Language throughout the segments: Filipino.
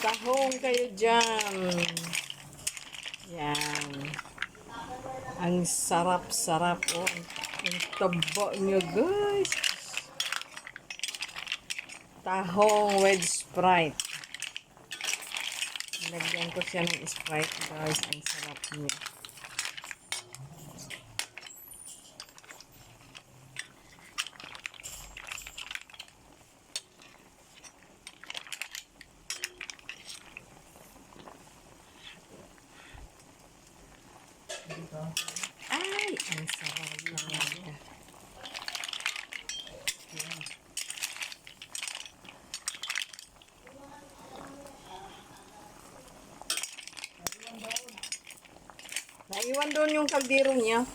Tahong kayo dyan. Yan. Ang sarap-sarap. Oh, ang taba nyo, guys. Tahong with Sprite. Lagyan ko siya ng Sprite, guys. Ang sarap niya. Ay, ang sarap talaga. Naiwan doon yung kaldero niya.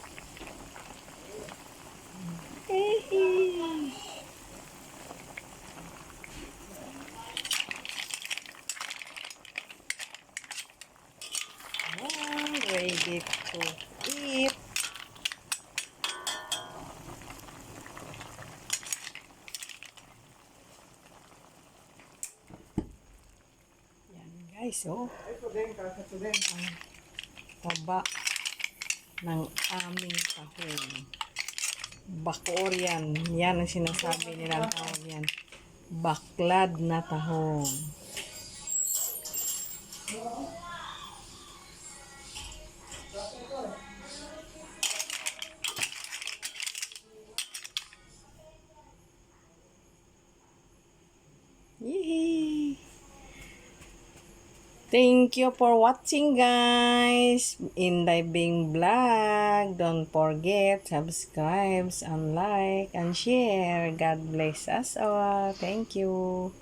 Ready to eat. Yan guys, oh. Ang taba ng aming tahong. Bacoor yan. Yan ang sinasabi nilang tawag yan. Baklad na tahong. Yee! Thank you for watching, guys. In Bing Vlog. Don't forget, subscribe and like and share. God bless us all. Thank you.